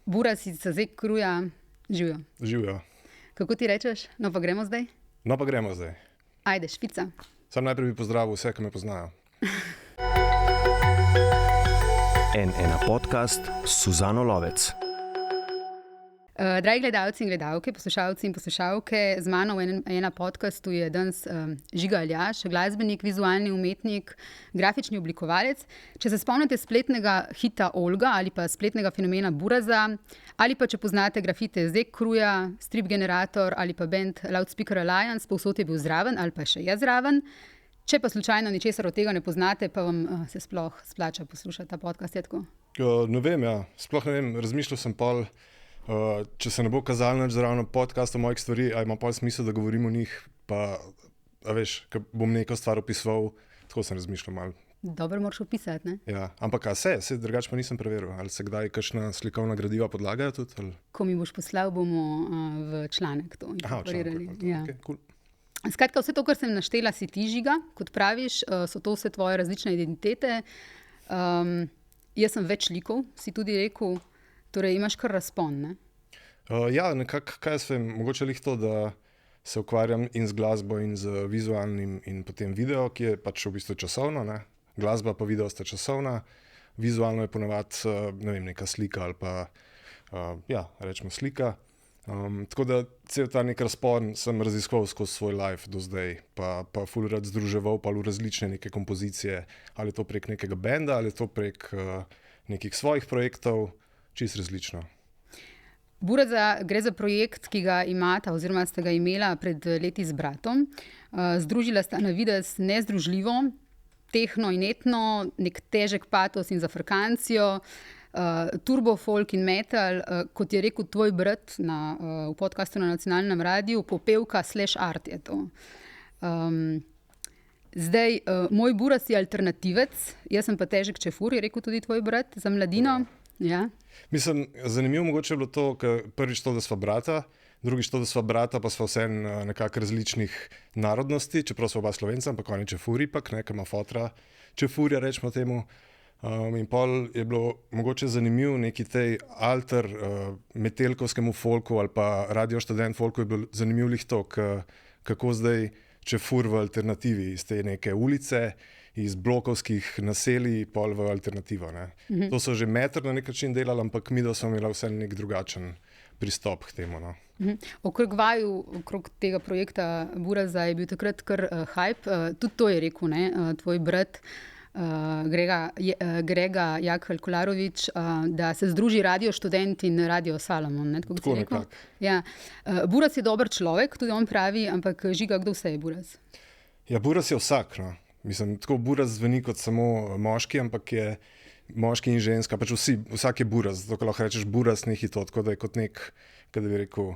Buras iz Zek Kruja, živijo. Živijo. Kako ti rečeš? No pa gremo zdaj? No pa gremo zdaj. Ajde, špica. Sam najprej bi pozdravil vse, ki me poznajo. Ena podcast s Suzano Lovec. Dragi gledalci in gledalke, poslušalci in poslušalke, z mano v ena podcastu je danes Žiga Aljaž, glasbenik, vizualni umetnik, grafični oblikovalec. Če se spomnite spletnega hita Olga ali pa spletnega fenomena Buraza, ali pa če poznate grafite Zek Kruja, Strip Generator ali pa band Loudspeaker Alliance, povsod je bil zraven ali pa še je zraven. Če pa slučajno ničesar od tega ne poznate, pa vam se sploh splača poslušati ta podcast, je tako? Ne vem, sploh ne vem, razmišljal sem pol, če se ne bo kazalo nič zraven podcasta mojih stvari, a ima pol smisel, da govorim o njih, pa, a veš, ko bom neko stvar opisoval, tako sem razmišljal malo. Dobro moraš opisati, ne? Ja, ampak se drugače pa nisem preveril, ali se kdaj kakšna slikovna gradiva podlagajo tudi? Ali... Ko mi boš poslal, bomo v članek to inkorporirali. Ja. Okay, cool. Skratka, vse to, kar sem naštela, si ti, Žiga, kot praviš, so to vse tvoje različne identitete. Jaz sem več likov, si tudi rekel, torej imaš kar razpon, ne? Ja, nekako, kaj jaz vem, mogoče lih to, da se ukvarjam in z glasbo in z vizualnim in potem video, ki je pač v bistvu časovno, ne? Glasba pa video sta časovna, vizualno je ponavadi, ne vem, neka slika ali pa, rečemo slika. Tako da cel ta nek razpon sem raziskoval skozi svoj life do zdaj, pa ful rad združeval pa v različne neke kompozicije, ali to prek nekega benda, ali to prek nekih svojih projektov, čisto različno. Buraza gre za projekt, ki ga imata oziroma ste ga imela pred leti z bratom. Združila sta na videz nezdružljivo, tehno in etno, nek težek patos in zafrkancijo, turbo, folk in metal, kot je rekel tvoj brat v podcastu na nacionalnem radiju, popevka /art je to. Zdaj, moj Buraz je alternativec, jaz sem pa težek čefur, je rekel tudi tvoj brat za mladino. Ja. Mislim, zanimivo mogoče je bilo to, ker prvič to, da sva brata, drugič to, da sva brata, pa sva vseeno nekako različnih narodnosti, čeprav sva oba Slovenca, ampak on je čefuri, ker ima fotra čefurja, rečemo temu. In pol je bilo mogoče zanimivo neki tej alter metelkovskemu folku ali pa radio študent folku je bilo zanimivo lih to, kako zdaj čefur v alternativi iz te neke ulice, iz blokovskih naselij pol v alternativo. Ne. To so že meter na nek način delali, ampak mi da smo imeli vse nek drugačen pristop k temu. No. Okrog tega projekta Buraza je bil takrat kar hype, tudi to je rekel, ne, tvoj brat, Grega Jakl-Kolarovič, da se združi radio študent in radio Salomon. Ne, tako nekako. Ja. Buraz je dober človek, tudi on pravi, ampak Žiga, kdo vse je Buraz? Ja, Buraz je vsak. No. Mislim, tako Buraz zveni kot samo moški, ampak je moški in ženska. Pač vsak je Buraz, zato lahko rečeš Buraz neki to, tako da je kot nek, kaj da bi rekel,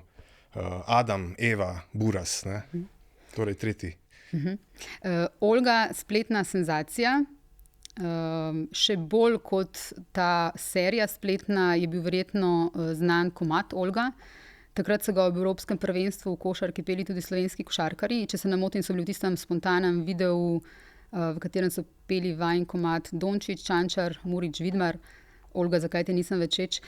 Adam, Eva, Buraz. Ne? Torej tretji. Olga, spletna senzacija. Še bolj kot ta serija spletna je bil verjetno znan komad Olga. Takrat so ga v Evropskem prvenstvu v košarki peli tudi slovenski košarkarji. Če se ne motim, so bili v tistem spontanem videu, v katerem so peli vajin komad Dončić, Čančar, Murić, Vidmar. Olga, zakaj te nisem več všeč?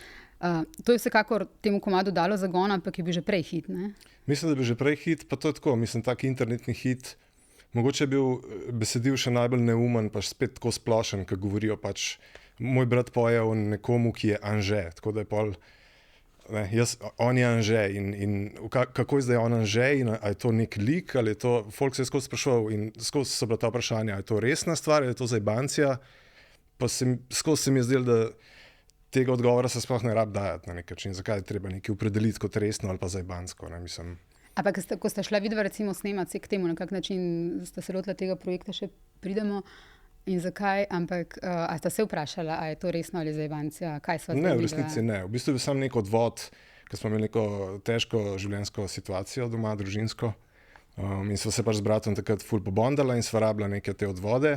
To je vsekakor temu komadu dalo zagon, ampak je bil že prej hit, ne? Mislim, da bi že prej hit, pa to je tako, mislim, tak internetni hit. Mogoče je bil besedil še najbolj neumen, pa spet tako splošen, ko govorijo pač, moj brat poje o nekomu, ki je Anže, tako da je pol, ne, on je Anže in kako je zdaj on Anže in a je to nek lik, ali je to, folk se je skozi sprašoval in skozi so bila ta vprašanja, a je to resna stvar, ali je to zajbancija, pa skozi se mi je zdelo, da tega odgovora se sploh ne rab dajati na nek način, zakaj je treba nekaj opredeliti kot resno ali pa zajbansko, ne, mislim. Ampak ko sta šla vidva recimo snemati k temu, na kak način sta se lotila tega projekta, še pridemo in zakaj, ampak a sta se vprašala, a je to resno ali zajbancija, kaj sva zdaj videla? Ne, v resnici ne. V bistvu je sam nek odvod, ker smo imeli neko težko življenjsko situacijo doma, družinsko, in sva se pač z bratom takrat ful pobondala in sva rabila neke te odvode.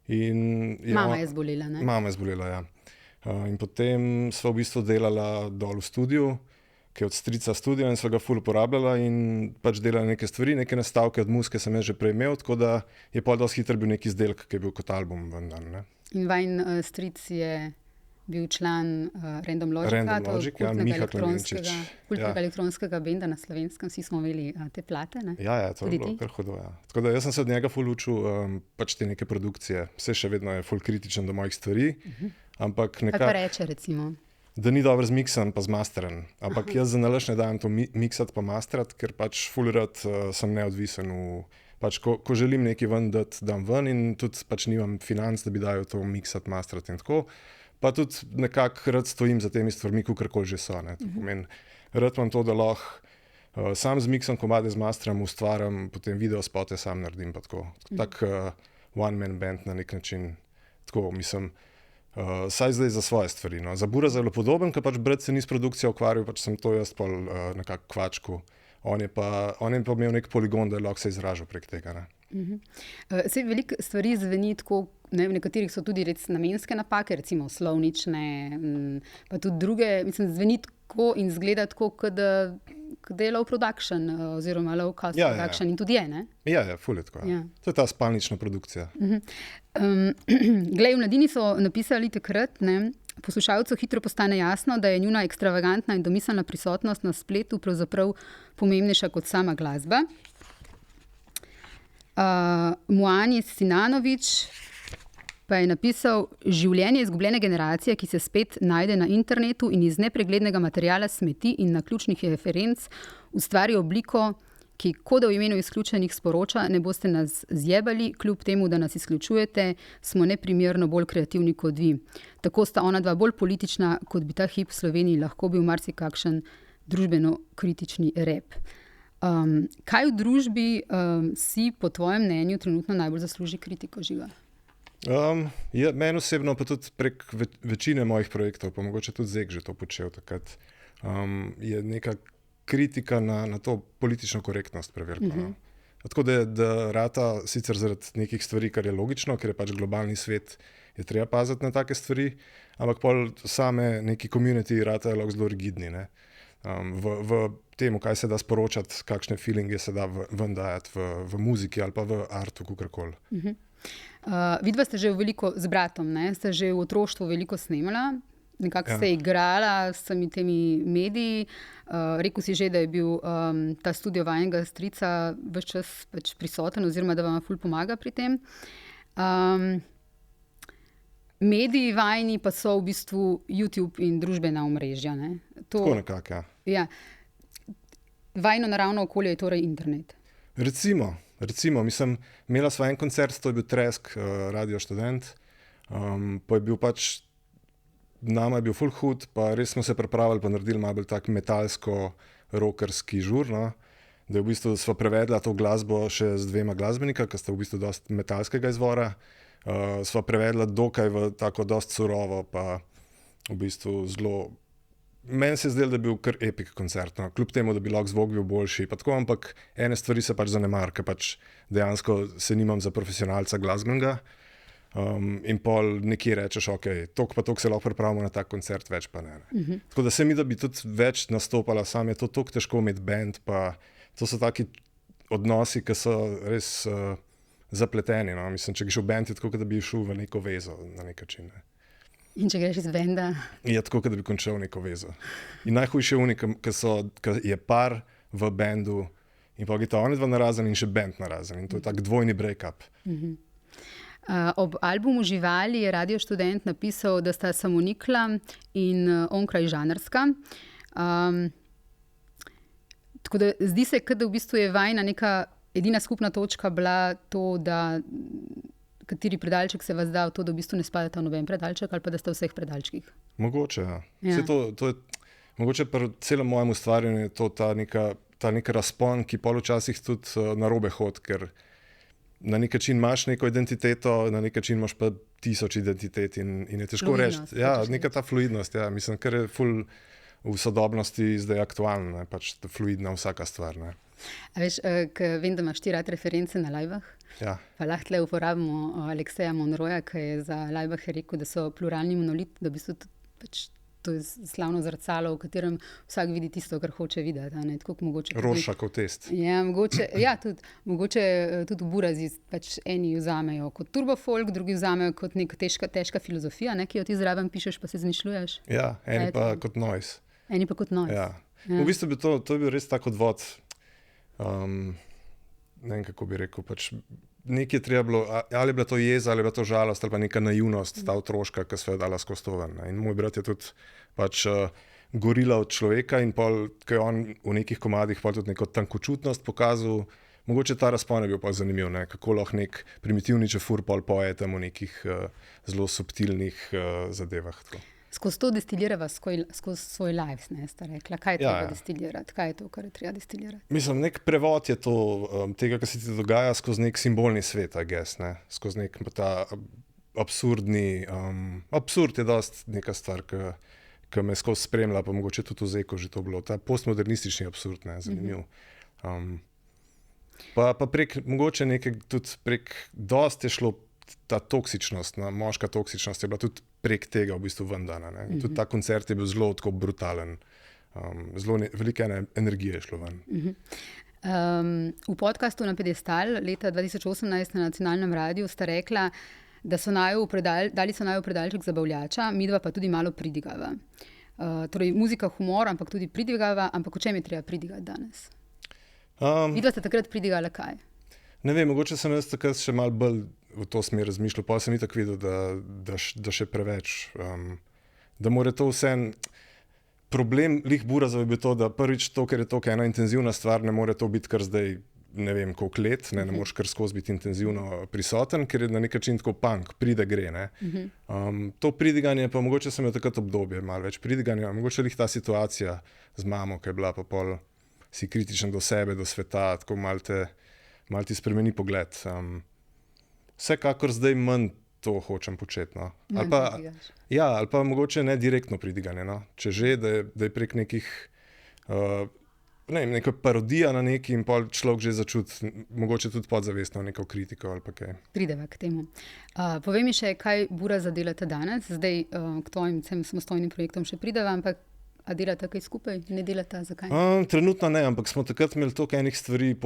Mama je zbolela, ne? Mama je zbolela, ja. In potem sva v bistvu delala dol v studiu, ki je od strica studio in sva ga ful uporabljala in pač delala neke stvari, neke nastavke od muzike sem jaz že prej imel, tako da je pol dosti hitro bil neki izdelek, ki je bil kot album vendar, ne. In vajn stric je bil član Random Logica, Random Logic, ja, Miha Klemenčič. Kultnega elektronskega benda na Slovenskem, vsi smo imeli te plate. Ne? Ja, to je bilo kar hudo. Ja. Tako da jaz sem se od njega ful učil pač te neke produkcije. Vse še vedno je ful kritičen do mojih stvari, ampak nekako... Kaj pa reče, recimo? Da ni dobro zmiksan pa zmasteren. Ampak jaz za nalaž ne dajem to miksati pa masterati, ker pač ful rad sem neodvisen pač ko želim nekaj ven dati, dam ven in tudi pač nimam financ, da bi dajal to miksati, masterati in tako. Pa tudi nekako rad stojim za temi stvarmi, kakorkoli že so. Ne. To pomeni, rad imam to, da lahko sam zmiksam komade, zmasteram, ustvarjam, potem video spote sam naredim pa tako. Tak one man band na nek način. Tako, mislim, saj zdaj za svoje stvari. No. Za Bura zelo podoben, ker pač brat se ni s produkcijo ukvarjal, pač sem to jaz pol nekako kvačku. On je pa imel nek poligon, da je lahko se izražal prek tega. Ne. Sej veliko stvari zveni tako, v nekaterih so tudi namenske napake, recimo slovnične, pa tudi druge, mislim, zveni tako in zgleda tako, kot da je low production oziroma low cost production in tudi je, ne? Ja, ful je tako. Ja. To je ta spalnična produkcija. Glej, v Mladini so napisali takrat, ne, poslušalcu hitro postane jasno, da je njuna ekstravagantna in domiselna prisotnost na spletu pravzaprav pomembnejša kot sama glasba. Muani Sinanović pa je napisal: življenje izgubljene generacije, ki se spet najde na internetu in iz nepreglednega materiala smeti in naključnih referenc ustvari obliko, ki kot da v imenu izključenih sporoča: ne boste nas zjebali, kljub temu, da nas izključujete, smo neprimerno bolj kreativni kot vi. Tako sta ona dva bolj politična, kot bi ta hip v Sloveniji lahko bil marsikakšen družbeno-kritični rap. Kaj v družbi si po tvojem mnenju trenutno najbolj zasluži kritiko, Žiga? Meni osebno pa tudi prek večine mojih projektov, pa mogoče tudi Zek že to počel takrat, je neka kritika na to politično korektnost preverko. No. Tako da rata sicer zaradi nekih stvari, kar je logično, ker je pač globalni svet, je treba paziti na take stvari, ampak pol same neki community rata je lahko zelo rigidni. Ne. V temu, kaj se da sporočati, kakšne feelinge se da ven dajati v muziki ali pa v artu, kakorkoli. Vidva ste že veliko z bratom, ne? Ste že v otroštvu veliko snemala, nekako ste igrala s temi mediji. Rekel si že, da je bil ta studio vajnega strica ves čas pač prisoten oziroma da vam ful pomaga pri tem. Mediji vajni pa so v bistvu YouTube in družbena omrežja. Ne? Tako nekako, ja. Vajno naravno okolje je torej internet. Recimo, mislim, imela sva en koncert, to je bil Tresk, Radio Študent, pa je bil pač, nama je bil ful hud, pa res smo se pripravili, pa naredili malo bolj tak metalsko-rockerski žur, no? Da je v bistvu sva prevedla to glasbo še z 2 glasbenika, ki sta v bistvu dosti metalskega izvora, sva prevedla dokaj v tako dosti surovo, pa v bistvu zelo... Meni se je zdelo, da je bil kar epik koncert, no. Kljub temu, da bi lahko zvok bil boljši, pa tako, ampak ene stvari se pač zanemar, ker pač dejansko se nimam za profesionalca glasbenega in pol nekje rečeš, ok, toliko pa toliko se lahko pripravimo na tak koncert, več pa ne. Tako da se mi, da bi tudi več nastopala, sam je to toliko težko imeti band, pa to so taki odnosi, ki so res zapleteni, no. Mislim, če greš v band, je tako, da bi šel v neko vezo na nek način, ne. In če greš iz benda? Je tako, da bi končal neko vezo. In najhujše je ki je par v bendu in pa gita oni dva narazen in še bend narazen. In to je tak dvojni break-up. Ob albumu Živali je Radio Študent napisal, da sta samonikla in onkraj žanrska. Tako da zdi se, da v bistvu je vajna neka edina skupna točka bila to, da kateri predalček se vas da v to, da v bistvu ne spadata v noben predalček ali pa da ste v vseh predalčkih? Mogoče, ja. To je, mogoče pri celem mojem ustvarjanju je to ta neka razpon, ki pol včasih tudi narobe hod, ker na nek način imaš neko identiteto, na nek način imaš pa 1000 identitet in je težko reči. Ja, neka ta fluidnost, ja. Mislim, ker je ful v sodobnosti zdaj aktualna, pač fluidna vsaka stvar, ne. A veš, vem, da imaš ti rad reference na lajvah, ja. Pa lahko tle uporabimo Alekseja Monroja, ki je za lajvah rekel, da so pluralni monolit, da v bistvu pač to je slavno zrcalo, v katerem vsak vidi tisto, kar hoče videti. Roša kot test. Ja, mogoče tudi v Burazi pač eni vzamejo kot turbofolk, drugi vzamejo kot neka težka filozofija, ne, ki jo ti zraven pišeš, pa se izmišljuješ. Ja, eni pa kot noise. Eni pa kot noise. Ja. V bistvu bi to je bil res tak odvod, ne vem, kako bi rekel, pač nekaj je treba bilo, ali je bila to jeza, ali je bila to žalost, ali pa neka naivnost, ta otroška, ki so jo dala skozi to ven. In moj brat je tudi pač gorila od človeka in pol, ko je on v nekih komadih pol tudi neko tankočutnost pokazal, mogoče ta razpon je bil pa zanimiv, ne? Kako lahko nek primitivni čefur pol poje tam v nekih zelo subtilnih zadevah. Tako. Skozi to destilirava skozi svoj life, ne, sta rekla. Kaj je treba destilirati? Kaj je to, kar je treba destilirati? Mislim, nek prevod je to, tega, kar se ti dogaja skozi nek simbolni svet, I guess, ne? Skozi nek ta absurdni, absurd je dost neka stvar, ki me skozi spremlja, pa mogoče tudi v Zeku že to bilo, ta postmodernistični absurd, ne, zanimiv. Pa mogoče tudi prek dost je šlo ta toksičnost, moška toksičnost je bila tudi prek tega v bistvu vendana. Tudi ta koncert je bil zelo tako brutalen. Zelo velike energije je šlo ven. V podcastu Na Pedestal leta 2018 na nacionalnem radiju sta rekla, da so dali so naju v predalček zabavljača, midva pa tudi malo pridigava. Torej muzika, humor, ampak tudi pridigava, ampak o čem je treba pridigati danes? Midva sta takrat pridigala kaj? Ne vem, mogoče sem jaz takrat še malo bolj v to smer razmišljal, pa sem itak videl, da še preveč. Da mora to vse problem lih Burazov je bil to, da prvič to, ker je to ena intenzivna stvar, ne more to biti kar zdaj, ne vem, koliko let, ne moreš kar skozi biti intenzivno prisoten, ker je na nek način tako punk, pride gre, ne. To pridiganje pa mogoče sem imel takrat obdobje, malo več pridiganja, mogoče lih ta situacija z mamo, ki je bila pa pol si kritičen do sebe, do sveta, tako malo ti spremeni pogled. Vsekakor zdaj manj to hočem početi. No. Ali pa mogoče ne direktno pridiganje. No. Če že, da je prek nekih, neka parodija na neki in pol človek že začuti, mogoče tudi podzavestno neko kritiko ali pa kaj. Prideva k temu. Povej mi še, kaj Buraza delate danes? Zdaj k tvojim samostojnim projektom še prideva, ampak a delate kaj skupaj? Ne delate? Zakaj? Trenutno ne, ampak smo takrat imeli toliko enih stvari,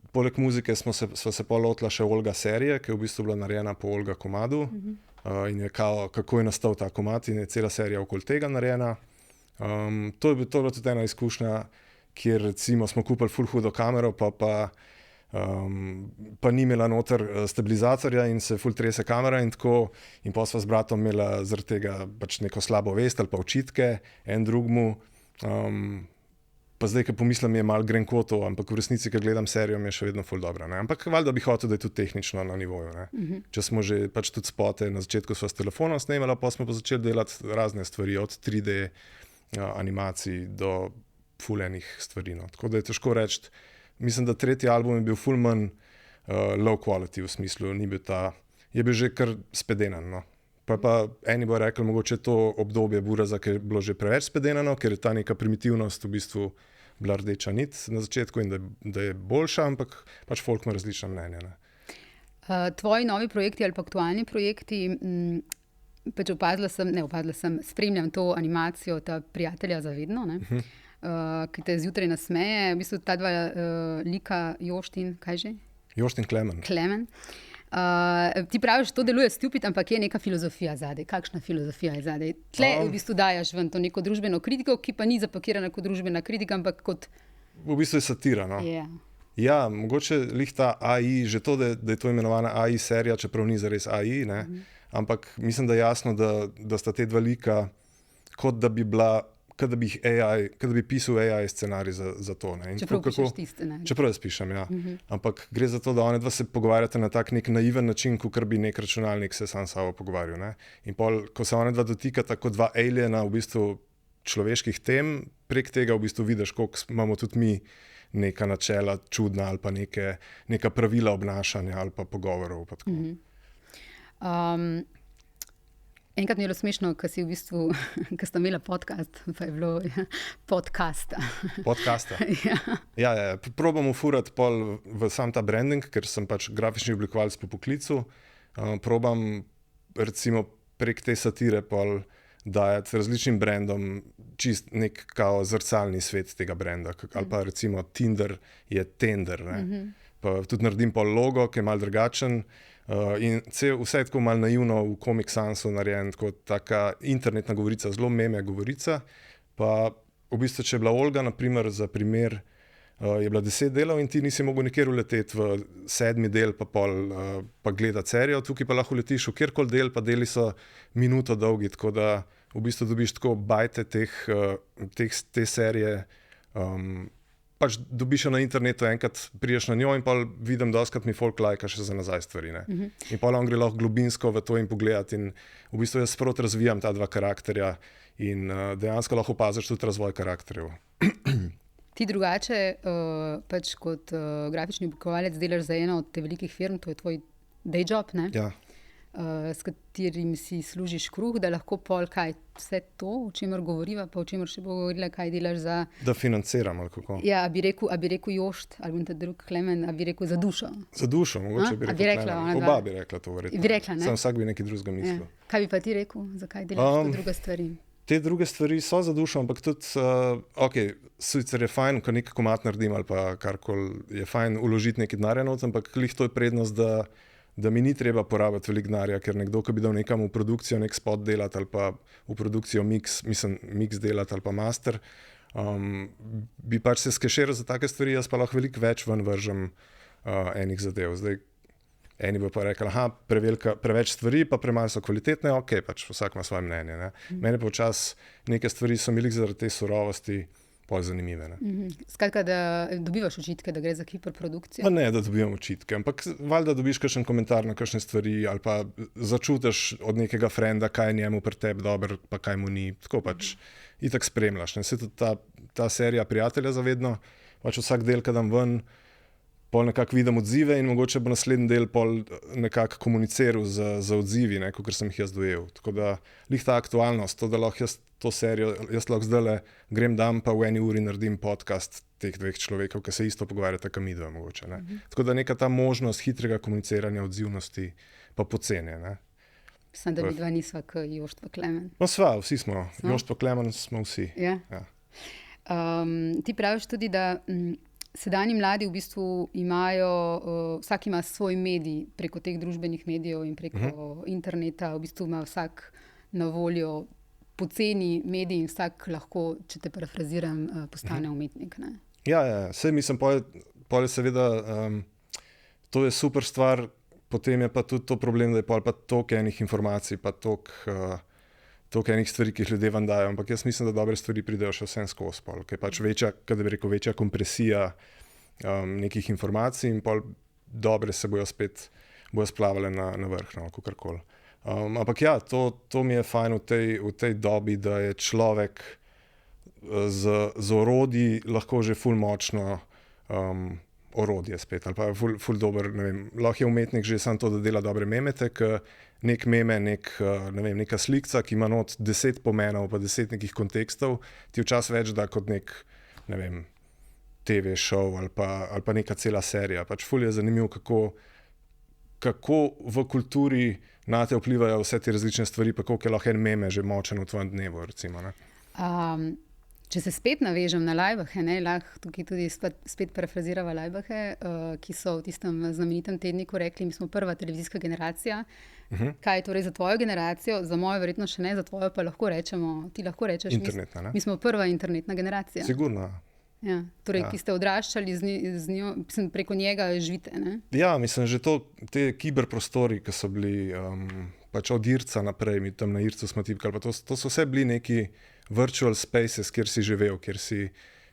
poleg muzike sva se pa lotila še Olga serije, ki je v bistvu bila narejena po Olga komadu in je kako je nastal ta komad in je cela serija okoli tega narejena. To je bila tudi ena izkušnja, kjer recimo smo kupili ful hudo kamero, pa ni imela noter stabilizatorja in se ful trese kamera in tako, in pa sva z bratom imela zaradi tega pač neko slabo vest ali pa očitke en drugmu. Pa zdaj, ko pomislim, je malo grenkoto, ampak v resnici, ko gledam serijo, mi je še vedno ful dobra. Ne? Ampak valjda bi hotel, da je tudi tehnično na nivoju. Ne? Če smo že pač tudi spote, na začetku sva s telefonom snemala, pa smo pa začeli delati razne stvari, od 3D animacij do ful enih stvari. No? Tako da je težko reči, mislim, da tretji album je bil ful manj low quality v smislu, je bil že kar spedenan. No? Pa eni bo rekli, mogoče to obdobje Buraza, ker je bilo že preveč spedenano, ker je ta neka primitivnost v bistvu bila rdeča nit na začetku in da je boljša, ampak pač folk ima različna mnenja. Ne. Tvoji novi projekti ali pa aktualni projekti, pač opazila sem, spremljam to animacijo ta Prijatelja za vedno, ne? Ki te zjutraj nasmeje, v bistvu ta dva lika Joštin, kaj že? Joštin Klemen. Ti praviš, to deluje stupid, ampak je neka filozofija zadaj. Kakšna filozofija je zadaj? Tle v bistvu dajaš ven to neko družbeno kritiko, ki pa ni zapakirana kot družbena kritika, ampak kot... V bistvu je satira, no. Yeah. Ja, mogoče lih ta AI, že to, da je to imenovana AI serija, čeprav ni zares AI, ne. Ampak mislim, da je jasno, da sta te dva lika, kot da bi pisal AI scenarij za to. Ne. Čeprav pišeš tiste, ne? Čeprav jaz pišem, ja. Ampak gre za to, da one dva se pogovarjate na tak nek naiven način, kot bi nek računalnik se sam sabo pogovarjal. Ne. In pol, ko se one dva dotikata kot dva aliena v bistvu človeških tem, prek tega v bistvu vidiš, koliko imamo tudi mi neka načela čudna ali pa neka pravila obnašanja ali pa pogovorov. Pa tako. Enkrat mi je bilo smešno, ko si v bistvu, ko sta imela podcast, pa je bilo podcasta. Podcasta? Ja. Probamo furati pol v sam ta branding, ker sem pač grafični oblikovalec po poklicu. Probam recimo prek te satire pol dajati različnim brandom čist nek kao zrcalni svet tega brenda. Ali pa recimo Tinder je Tender. Pa tudi naredim pol logo, ki je malo drugačen. In vse je tako malo naivno v Comic Sansu narejen, kot taka internetna govorica, zelo meme govorica. Pa v bistvu, če je bila Olga, naprimer, za primer, je bila 10 delov in ti nisi mogel nikjer uleteti v 7. del, pa gledati serijo, tukaj pa lahko letiš v kjerkoli del, pa deli so minuto dolgi, tako da v bistvu dobiš tako bajte te serije. Pač dobiš jo na internetu, enkrat priješ na njo in pa vidim, doskrat mi folk lajka še za nazaj stvari. In pa on gre lahko globinsko v to in pogledati in v bistvu jaz sproti razvijam ta dva karakterja in dejansko lahko opaziš tudi razvoj karakterjev. Ti drugače, pač kot grafični oblikovalec delaš za eno od te velikih firm, to je tvoj day job, ne? Ja. S katerim si služiš kruh, da lahko pol kaj vse to, o čemer govoriva, pa o čemer še bo govorila, kaj delaš za... Da financiram ali kako. Ja, a bi rekel Jošt, ali ta drug Klemen, a bi rekel za dušo? Za dušo, mogoče bi rekel Klemen. Oba bi rekla to verjetno. Bi rekla, ne? Sam vsak bi nekaj drugega mislil. Ja. Kaj bi pa ti rekel, zakaj delaš te druge stvari? Te druge stvari so za dušo, ampak tudi, sicer je fajn, ko nek komad naredim ali pa karkoli, je fajn vložiti nekaj denarja not, ampak glih to je prednost, da mi ni treba porabiti veliko denarja, ker nekdo, ki bi dal nekam v produkcijo nek spot delati ali pa v produkcijo mix delati ali pa master, bi pač se skeširal za take stvari, jaz pa lahko veliko več ven vržem enih zadev. Zdaj, eni bo pa rekel, preveč stvari, pa premalo so kvalitetne, pač vsak ima svoje mnenje. Ne? Mene pa včasih neke stvari so mi zaradi te surovosti pol zanimive. Skratka, da dobivaš očitke, da gre za hiperprodukcijo? Pa ne, da dobivamo očitke, ampak valjda dobiš kakšen komentar na kakšne stvari ali pa začutiš od nekega frenda, kaj je njemu pri tebi dobro, pa kaj mu ni. Tako pač itak spremljaš. Se tudi ta serija Prijatelja za vedno, pač vsak del, kad dam ven, pol nekako vidim odzive in mogoče bo naslednji del pol nekako komuniciral z odzivi, kot sem jih jaz dojel. Tako da lih ta aktualnost, to, da lahko to serijo, jaz lahko zdajle grem dan pa v 1 uri naredim podcast teh dveh človekov, ki se isto pogovarjata, kam midva mogoče. Tako da neka ta možnost hitrega komuniciranja, odzivnosti pa poceni. Mislim, da midva nisva k Jošt pa Klemen. No sva, vsi smo. Jošt pa Klemen smo vsi. Ja. Ti praviš tudi, da sedanji mladi v bistvu imajo, vsak ima svoj medij preko teh družbenih medijev in preko interneta, v bistvu ima vsak na voljo poceni medij in vsak lahko, če te parafraziram, postane umetnik. Ne? Ja, saj mislim, pol je seveda, to je super stvar, potem je pa tudi to problem, da je pol pa toliko enih informacij, pa toliko enih stvari, ki jih ljudje vam dajo, ampak jaz mislim, da dobre stvari pridejo še vsem skozi pol, ker je pač večja kompresija nekih informacij in pol dobre se bojo spet splavale na vrh, kakorkoli. Ampak ja, to mi je fajn v tej dobi, da je človek z orodji lahko že ful močno orodje spet, ali pa ful dober, ne vem, lahko je umetnik že samo to, da dela dobre memete, ker nek meme, neka slikca, ki ima not 10 pomenov, pa 10 nekih kontekstov, ti včasih več da kot nek, ne vem, TV show ali pa neka cela serija. Pač ful je zanimivo, kako v kulturi nate vplivajo vse te različne stvari, pa koliko je lahko en meme že močen v tvojem dnevu, recimo. Ne? Če se spet navežem na Lajbache, lahko tukaj tudi spet parafrazirava Lajbache, ki so v tistem znamenitem tedniku rekli, mi smo prva televizijska generacija. Kaj je torej za tvojo generacijo, za mojo verjetno še ne, za tvojo pa lahko rečemo, ti lahko rečeš, internetna, ne? Mi smo prva internetna generacija. Sigurno. Ja, torej, ki ste odraščali z njo, preko njega živite, ne? Ja, mislim, že te kiberprostori, ki so bili pač od Irca naprej, mi tam na Ircu smo tipkali, pa to so vse bili neki virtual spaces, kjer si živel, kjer si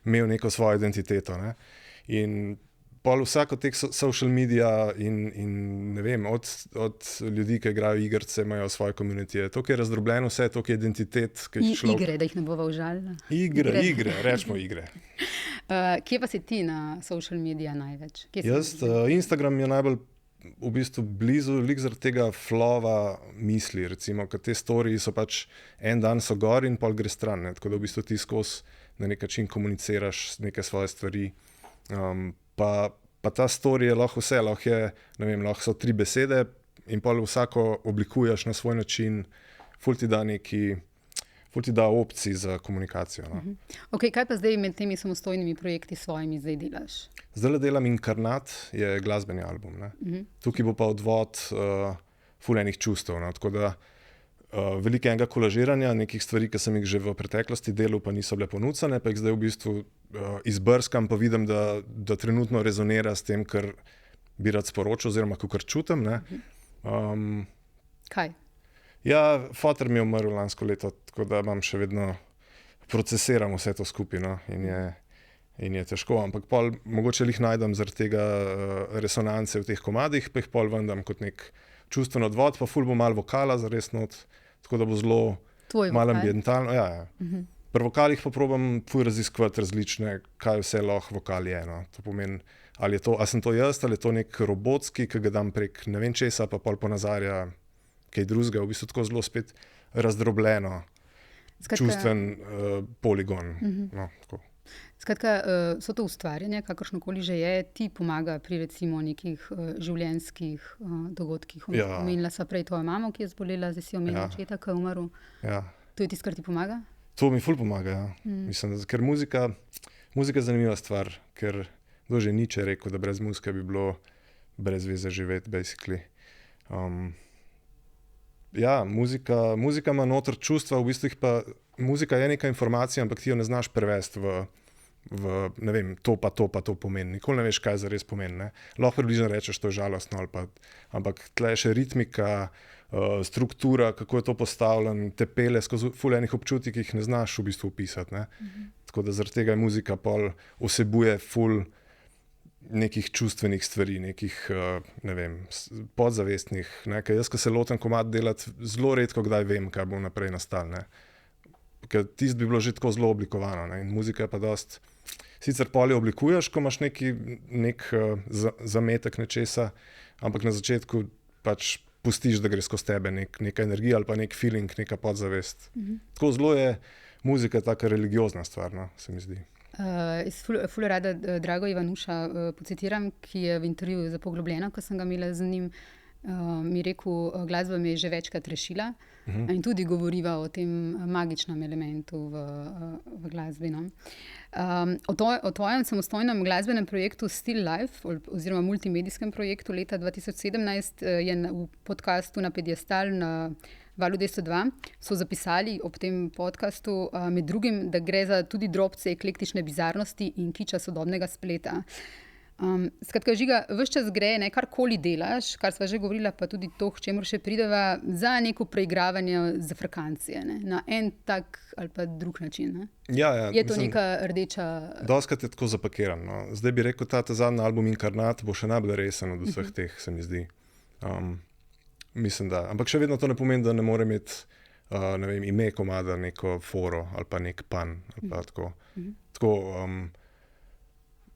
imel neko svojo identiteto. Ne? In pol vsak od teh social media in ne vem, od ljudi, ki igrajo igrice, imajo svoje komunitije. To, ki je razdrobljeno vse, to, ki je identitet. Igre, da jih ne bova užalila. Igre, rečemo igre. Kje pa si ti na social media največ? Instagram je najbolj v bistvu blizu, zaradi tega flova misli, recimo, ker te storiji so pač en dan so gor in pol gre stran, ne? Tako da v bistvu ti skozi na nek način komuniciraš neke svoje stvari. Pa ta story je lahko vse, lahko so 3 besede in pol vsako oblikuješ na svoj način, ful ti da neki ful ti da opcij za komunikacijo. No. Okay, kaj pa zdaj med temi samostojnimi projekti svojimi zdaj delaš? Zdaj delam Inkarnat, je glasbeni album. Tukaj bo pa odvod ful enih čustev. No. Tako da veliko enega kolažiranja, nekih stvari, ki sem jih že v preteklosti delal, pa niso bile ponucane, pa jih zdaj v bistvu izbrskam, pa vidim, da trenutno rezonira s tem, kar bi rad sporočil, oziroma kar čutim. Kaj? Ja, foter mi je umrl lansko leto, tako da imam še vedno procesiram vse to skupaj, no, in je težko, ampak pol mogoče jih najdem zaradi tega resonance v teh komadih, pa jih pol vendam kot nek čustven odvod, pa ful bo malo vokala zares not, tako da bo zelo malo ambientalno. Ja. Pri vokalih pa probam ful raziskovati različne, kaj vse lahko vokal je. No. To pomeni, ali sem to jaz, ali je to nek robotski, ki ga dam prek ne vem česa, pa pol ponazarja kaj drugega, v bistvu tako zelo spet razdrobljeno, čustven poligon. No, tako. Skratka, so to ustvarjanje, kakršnokoli že je, ti pomaga pri recimo nekih življenjskih dogodkih. Omenila sva prej tvojo mamo, ki je zbolela, zdaj si omenila očeta, ki je umrl. Ja. To je tisto, kar ti pomaga? To mi ful pomaga, ja. Mislim, ker muzika je zanimiva stvar, ker kdo že Nietzsche rekel, da brez muzike bi bilo brez veze živeti, basically. Ja, muzika ima noter čustva, v bistvu muzika je neka informacija, ampak ti jo ne znaš prevesti v ne vem, to pa to pomeni. Nikoli ne veš, kaj zares pomeni. Ne? Lahko približno rečeš, to je žalostno, ampak tle je še ritmika, struktura, kako je to postavljeno, te pele skozi ful enih občutij, ki jih ne znaš v bistvu opisati. Ne? Tako da zaradi tega muzika pol vsebuje ful nekih čustvenih stvari, nekih, ne vem, podzavestnih. Ne? Ker jaz, ko se lotem komad delati, zelo redko kdaj vem, kaj bo naprej nastalo. Ker tisto bi bilo že tako zelo oblikovano. Ne? In muzika je pa dost. Sicer pol jo oblikuješ, ko imaš nek zametek nečesa, ampak na začetku pač pustiš, da gre skozi tebe neka energija ali pa nek feeling, neka podzavest. Tako zelo je muzika taka religiozna stvar, no, se mi zdi. Ful rada Drago Ivanuša pocitiram, ki je v intervjuju za Poglobljeno, ko sem ga imela z njim, mi rekel, glasba me je že večkrat rešila in tudi govoriva o tem magičnem elementu v glasbi. No. O tvojem samostojnem glasbenem projektu Still Life oziroma multimedijskem projektu leta 2017 je v podcastu Na Pediestal na Valu 202 so zapisali ob tem podcastu med drugim, da gre za tudi drobce eklektične bizarnosti in kiča sodobnega spleta. Skratka, Žiga, ves čas gre, ne, karkoli delaš, kar sva že govorila, pa tudi to, k čemur še prideva, za neko preigravanje zafrkancije, ne, na en tak ali pa drug način. Ne. Ja, je to neka rdeča... Doskrat je tako zapakiran. No. Zdaj bi rekel, ta zadnji album Inkarnat bo še najbolj resen od vseh teh, se mi zdi. Mislim, da. Ampak še vedno to ne pomeni, da ne more imeti ne vem, ime komada, neko foro ali pa nek pan. Ali pa tako,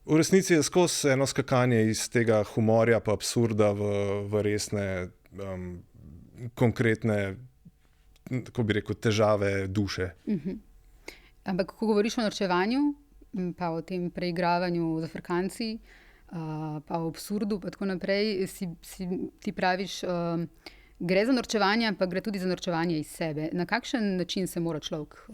v resnici je skozi eno skakanje iz tega humorja pa absurda v resne, konkretne, kako bi rekel, težave duše. Ampak, ko govoriš o norčevanju, pa o tem preigravanju zafrkancij, pa o absurdu, pa tako naprej, ti praviš, gre za norčevanje, pa gre tudi za norčevanje iz sebe. Na kakšen način se mora človek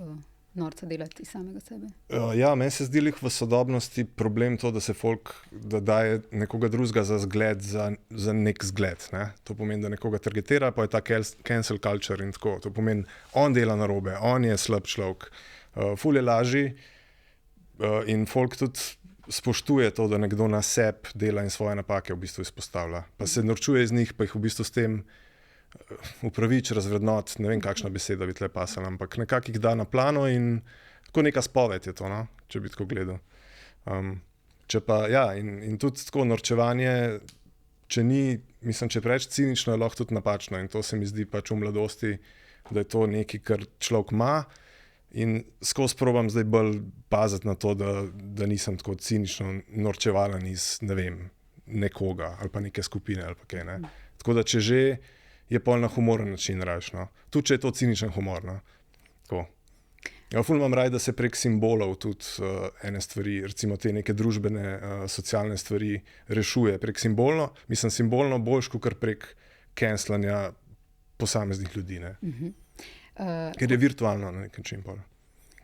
norca delati iz samega sebe? Ja, meni se zdi v sodobnosti problem to, da se folk daje nekoga drugega za zgled, za nek zgled. Ne? To pomeni, da nekoga targetira, pa je ta cancel culture in tako. To pomeni, on dela narobe, on je slab človek. Ful je lažji in folk tudi spoštuje to, da nekdo na sebi dela in svoje napake v bistvu izpostavlja. Pa se norčuje iz njih, pa jih v bistvu s tem upravič, razvrednot, ne vem, kakšna beseda bi tle pasala, ampak nekako jih da na plano in tako neka spoved je to, no? Če bi tako gledal. Če pa, ja, in tudi tako norčevanje, če je preveč cinično, je lahko tudi napačno in to se mi zdi pač v mladosti, da je to nekaj, kar človek ima in skozi probam zdaj bolj paziti na to, da nisem tako cinično norčevalen iz, ne vem, nekoga ali pa neke skupine ali pa kaj, ne. Tako da, če že je pol na humoren način raje, no. Tudi če je to ciničen humor, no. Tako. Ja, ful imam raj, da se prek simbolov tudi ene stvari, recimo te neke družbene, socialne stvari rešuje prek simbolno boljš, kot prek cancelanja posameznih ljudi, ne. Ker je virtualno na nek način.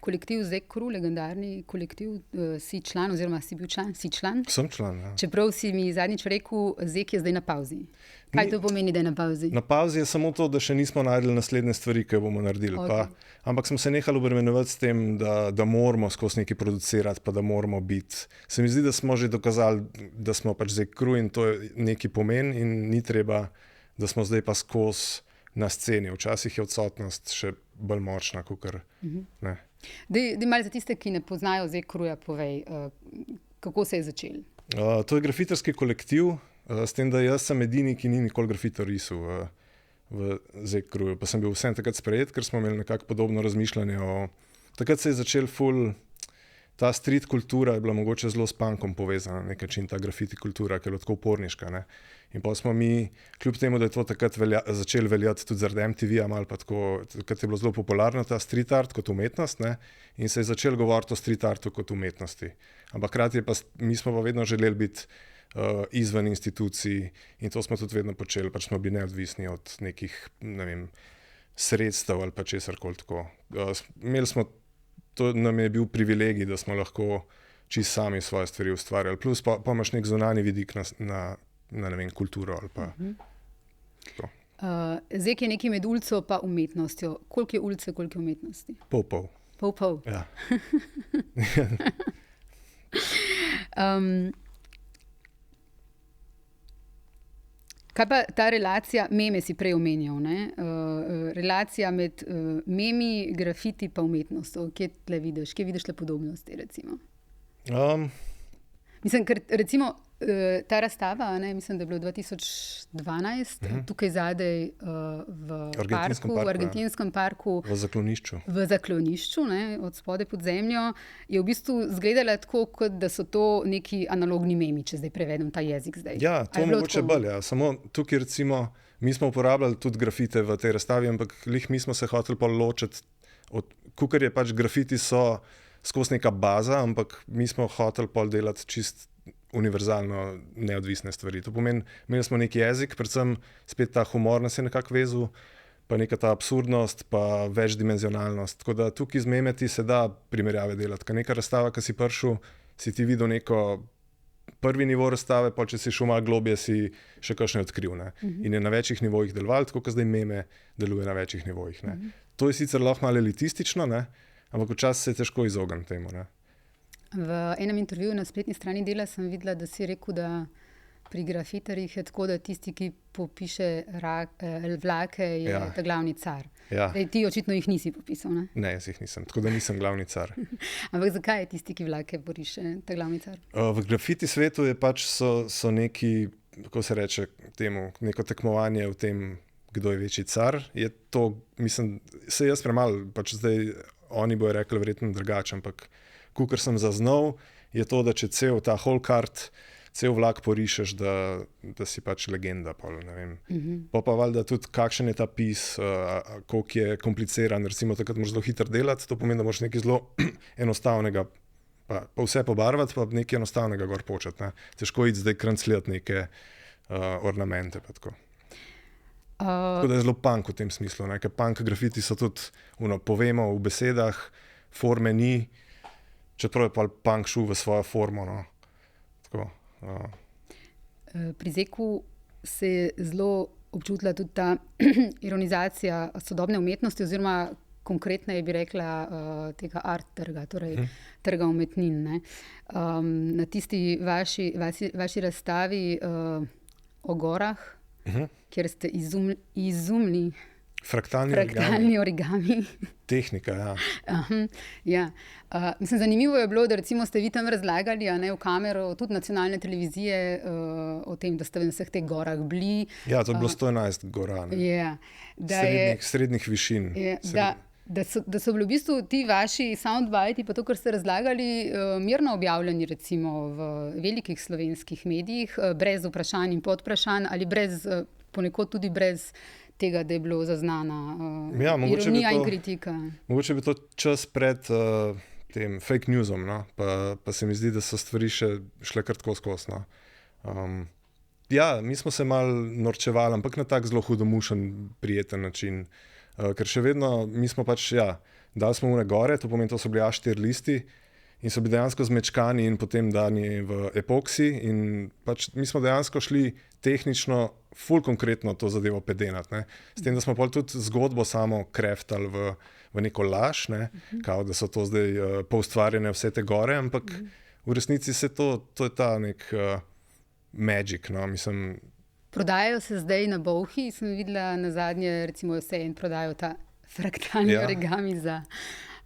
Kolektiv Zek Crew, legendarni kolektiv, si član, oziroma si bil član? Si član? Sem član, ja. Čeprav si mi zadnjič rekel, Zek je zdaj na pauzi. Kaj to pomeni, da je na pauzi? Na pauzi je samo to, da še nismo našli naslednje stvari, ki bomo naredili. Okay. Ampak smo se nehali obremenjevati s tem, da moramo skozi nekaj producirati, pa da moramo biti. Se mi zdi, da smo že dokazali, da smo pač Zek Crew in to je neki pomen in ni treba, da smo zdaj pa skozi na sceni. Včasih je odsotnost še bolj močna, kakor ne. Daj malo za tiste, ki ne poznajo Zek Crewja, povej, kako se je začel? To je grafiterski kolektiv, s tem, da jaz sem edini, ki ni nikoli grafito risal v Zek Crewju. Pa sem bil vsem takrat sprejet, ker smo imeli nekako podobno razmišljanje. Takrat se je začel ta street kultura je bila mogoče zelo s punkom povezana, na nek način ta grafiti kultura, ker je tako uporniška. Ne? In pa smo mi, kljub temu, da je to takrat začel veljati tudi zaradi MTV-ja, malo pa tako, takrat je bilo zelo popularno ta street art kot umetnost, ne? In se je začel govoriti o street artu kot umetnosti. Ampak hkrati mi smo pa vedno želeli biti izven institucij in to smo tudi vedno počeli, pač smo bili neodvisni od nekih, ne vem, sredstev ali pa česarkoli tako. To nam je bil privilegij, da smo lahko čisto sami svoje stvari ustvarjali. Plus pa imaš nek zunanji vidik na ne vem, kulturo ali pa to. Zek je nekaj med ulico pa umetnostjo. Koliko je ulice, koliko je umetnosti? Pol. Pol. Ja. Kaj pa ta relacija, meme si prej omenjal, ne? Relacija med memi, grafiti pa umetnostjo. Kje vidiš tle podobnosti, recimo? Mislim, ker recimo ta razstava, ne, mislim, da je bilo 2012, tukaj zadaj v Argentinskem parku. V Zaklonišču. V Zaklonišču, ne, od spodaj pod zemljo, je v bistvu izgledala tako, kot da so to neki analogni memi, če zdaj prevedem ta jezik zdaj. Ja, to mogoče bolj, ja. Samo tukaj recimo, mi smo uporabljali tudi grafite v tej razstavi, ampak mi smo se hoteli pa ločiti kakor je pač grafiti so skozi neka baza, ampak mi smo hoteli pol delati čist univerzalno neodvisne stvari. To pomeni, imeli smo neki jezik, predvsem spet ta humor nas je nekako vezal, pa neka ta absurdnost, pa večdimenzionalnost. Tako da tukaj z memeti se da primerjave delati. Ka neka razstava, ki si prišel, si ti videl neko prvi nivo razstave, pa če si šel malo globje, si še kakšne odkril. Ne? In je na večjih nivojih deloval, tako kot zdaj meme deluje na večjih nivojih. Ne? To je sicer lahko malo elitistično, ne? Ampak včasih se je težko izogniti temu. Ne? V enem intervjuju na spletni strani Dela sem videla, da si rekel, da pri grafitarjih je tako, da tisti, ki popiše vlake, je ta glavni car. Ja. Ti očitno jih nisi popisal, ne? Ne, jaz jih nisem, tako da nisem glavni car. Ampak zakaj je tisti, ki vlake poriše, ta glavni car? V grafiti svetu je pač so neki, kako se reče temu, neko tekmovanje v tem, kdo je večji car. Je to, mislim, se jaz premalo, pač zdaj oni bojo rekli verjetno drugače, ampak kakor sem zaznal, je to, da če cel ta whole cart, cel vlak porišeš, da si pač legenda. Pol, ne vem. Pa valjda tudi kakšen je ta pis, koliko je kompliciran, recimo takrat moraš zelo hitro delati, to pomeni, da moraš nekaj zelo enostavnega, pa vse pobarvati, pa nekaj enostavnega gor početi. Ne. Težko iti zdaj krancljati neke ornamente. Pa tako. Tako da je zelo punk v tem smislu, ne. Ker punk grafiti so tudi, povemo v besedah, forme ni, čeprav je pa punk šel v svojo formo. No. Tako. Pri Zeku se je zelo občutila tudi ta ironizacija sodobne umetnosti, oziroma konkretneje bi rekla tega art trga, torej trga umetnin. Ne? Na tisti vaši razstavi o gorah, kjer ste izumili fraktalni origami. Tehnika, ja. Ja. Mislim, zanimivo je bilo, da recimo ste vi tam razlagali v kamero tudi nacionalne televizije o tem, da ste v vseh teh gorah bili. Ja, to je bilo 111 gora. Srednjih višin. Da so bili v bistvu ti vaši soundbiti, pa to, kar ste razlagali, mirno objavljeni recimo v velikih slovenskih medijih, brez vprašanj in podvprašanj, ali ponekod tudi brez tega, da je bilo zaznana ironija in kritika. Mogoče bi to čas pred tem fake newsom, no? Pa se mi zdi, da so stvari šle kar tako skozi. No? Ja, mi smo se malo norčevali, ampak na tak zelo hudomušen, prijeten način. ker še vedno mi smo pač, dali smo une gore, to pomeni, to so bili A4 listi in so bili dejansko zmečkani in potem dani v epoksi in pač mi smo dejansko šli tehnično, ful konkretno to zadevo pedenati, ne. S tem, da smo pol tudi zgodbo samo kreftali v neko laž, ne, kao da so to zdaj poustvarjene vse te gore, ampak v resnici se to je ta nek magic, no, mislim. Prodajajo se zdaj na Bolhi, sem videla na zadnje, recimo vse in prodajo ta fraktalni origami za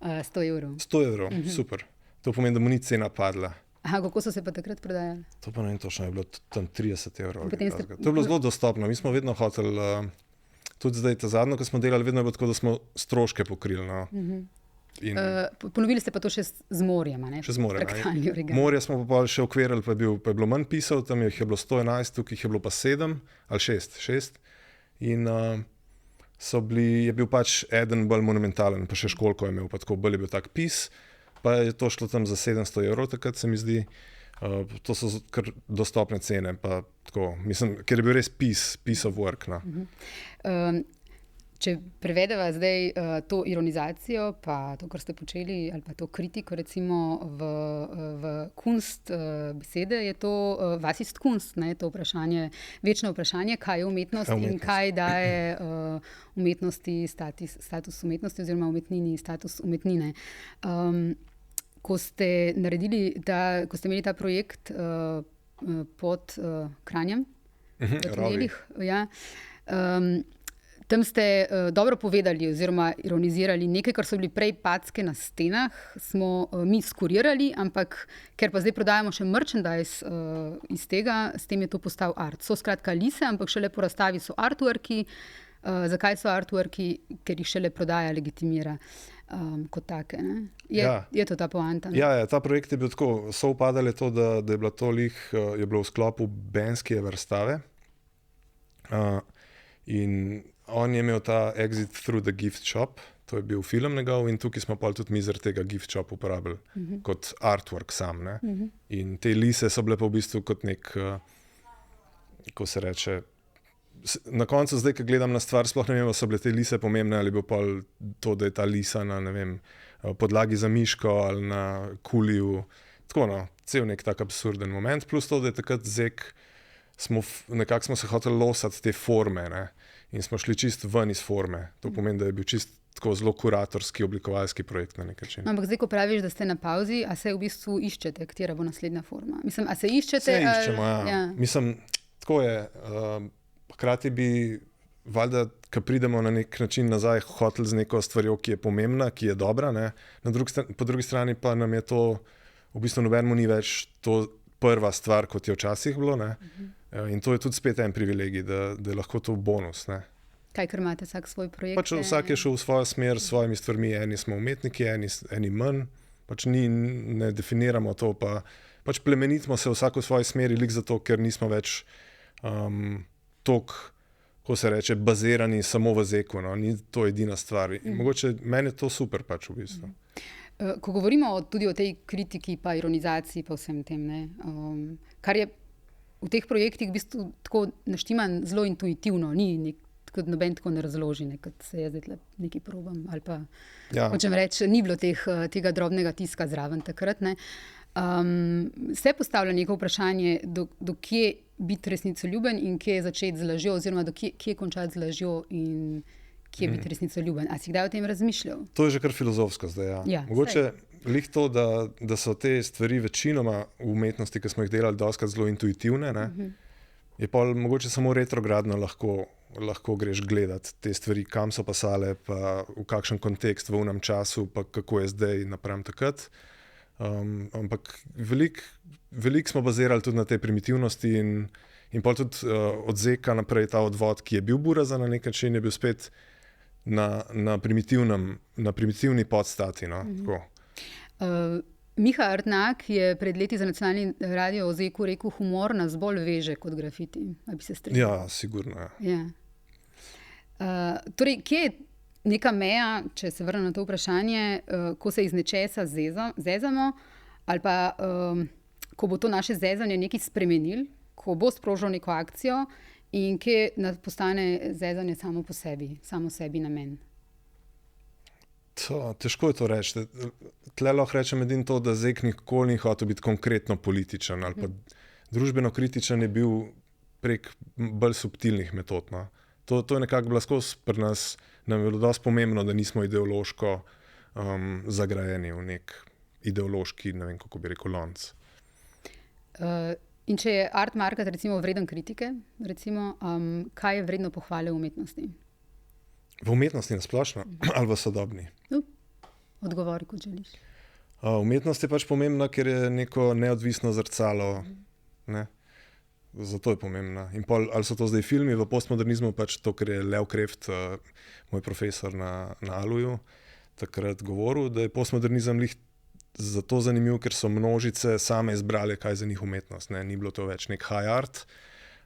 100 evrov. 100 evrov, super. To pomeni, da mu ni cena padla. Aha, kako so se pa takrat prodajali? To pa ne vem točno, je bilo tam 30 evrov. To je bilo zelo dostopno. Mi smo vedno hoteli, tudi zdaj ta zadnjo, ko smo delali, vedno je bilo tako, da smo stroške pokrili. No. Ponovili ste pa to še z morjem, ne? Še z morjem. Fraktalni origami. Morje smo pa še ukvirali, pa je bilo manj pisal, tam jih je bilo 111, tukaj jih je bilo pa 7 ali 6. In je bil pač eden bolj monumentalen, pa še Školjko je imel, pa tako bolj je bil tak pis, pa je to šlo tam za 700 evrov, takrat se mi zdi. To so kar dostopne cene, pa tako, mislim, ker je bil res piece of work. No. Če prevedeva zdaj to ironizacijo, pa to, kar ste počeli, ali pa to kritiko recimo v kunst besede, je to was ist Kunst, ne? To vprašanje, večno vprašanje, kaj je umetnost in kaj daje umetnosti status umetnosti oziroma umetnini status umetnine. Ko ste imeli ta projekt pod Kranjem, v tunelih, tam ste dobro povedali oziroma ironizirali nekaj, kar so bili prej packe na stenah, smo mi skurirali, ampak ker pa zdaj prodajamo še merchandise iz tega, s tem je to postal art. So skratka lise, ampak šele po razstavi so artworki. Zakaj so artworki? Ker jih šele prodaja legitimira kot take. Ne? Je to ta poanta? Ja, ta projekt je bil tako, sovpadalo je to, da je bilo to je bilo v sklopu Benskijeve razstave. In on je imel ta Exit through the gift shop, to je bil film njegov in tukaj smo pa tudi mi zaradi tega gift shop uporabili kot artwork sam. Ne? In te lise so bile pa v bistvu kot nek, ko se reče, na koncu zdaj, ko gledam na stvar, sploh ne vem, so bile te lise pomembne ali bo pa to, da je ta lisa na, ne vem, podlagi za miško ali na kuliju. Tako no, cel nek tak absurden moment, plus to, da je takrat Zek, nekako smo se hoteli losati te forme, ne? In smo šli čist ven iz forme. To pomeni, da je bil čist tako zelo kuratorski, oblikovalski projekt na nek način. Ampak zdaj, ko praviš, da ste na pauzi, a se v bistvu iščete, katera bo naslednja forma? Mislim, a se iščete? Se iščemo, ja. Mislim, tako je. Hkrati bi, valjda, ko pridemo na nek način nazaj, hoteli z neko stvarjo, ki je pomembna, ki je dobra, ne? Po drugi strani pa nam je to, v bistvu nobenemu ni več to prva stvar, kot je včasih bilo, ne? In to je tudi spet en privilegij, da je lahko to bonus. Ne? Kaj, ker imate vsak svoj projekt? Pač vsak je šel v svojo smer s svojimi stvarmi, eni smo umetniki, eni manj, pač ne definiramo to, pač plemenitimo se vsak v svoji smeri, lik zato, ker nismo več toliko, ko se reče, bazirani samo v Zeku, no? Ni to edina stvar. Mogoče meni je to super pač v bistvu. Ko govorimo tudi o tej kritiki pa ironizaciji pa vsem tem, ne? Kar je v teh projektih v bistvu tako naštiman zelo intuitivno, noben tako ne razloži, kot se je zdaj nekaj probam, ali pa hočem reči, ni bilo tega drobnega tiska zraven takrat. Ne. Se postavlja neko vprašanje, do kje biti resnicoljuben in kje začeti z lažjo, oziroma do kje končati z lažjo in kje biti resnicoljuben. A si kdaj o tem razmišljal? To je že kar filozofsko zdaj, ja. Mogoče lih to, da so te stvari večinoma v umetnosti, ki smo jih delali, dostakrat zelo intuitivne, ne? Je pa mogoče samo retrogradno lahko greš gledati te stvari, kam so pasale, pa v kakšen kontekst v unem času, pa kako je zdaj napram takrat. Ampak veliko smo bazirali tudi na te primitivnosti in pa tudi od Zeka naprej ta odvod, ki je bil buraza na nek način, je bil spet na primitivni podstati. No? Miha Artnak je pred leti za nacionalni radio o Zeku rekel, humor nas bolj veže kot grafiti. A bi se strinjal? Ja, sigurno. Ja. Torej, kje je neka meja, če se vrnem na to vprašanje, ko se iz nečesa zezamo, ali pa ko bo to naše zezanje nekaj spremenil, ko bo sprožil neko akcijo in kje postane zezanje samo sebi namen? Težko je to reči. Tle lahko rečem edino to, da Zek nikoli ni hotel biti konkretno političen ali pa družbeno kritičen, je bil prek bolj subtilnih metod. No. To je nekako bilo skozi pri nas, nam je bilo dosti pomembno, da nismo ideološko zagrajeni v nek ideološki, ne vem, kako bi rekel, lonc. In če je art market recimo vreden kritike, recimo, kaj je vredno pohvale v umetnosti? V umetnosti nasplošno ali v sodobni? Odgovori, kot želiš. Umetnost je pač pomembna, ker je neko neodvisno zrcalo. Ne? Zato je pomembna. In ali so to zdaj filmi v postmodernizmu, pač to, ker je Lev Kreft, moj profesor na ALU-ju, takrat govoril, da je postmodernizem zato zanimiv, ker so množice same izbrale, kaj je za njih umetnost. Ne? Ni bilo to več nek high art,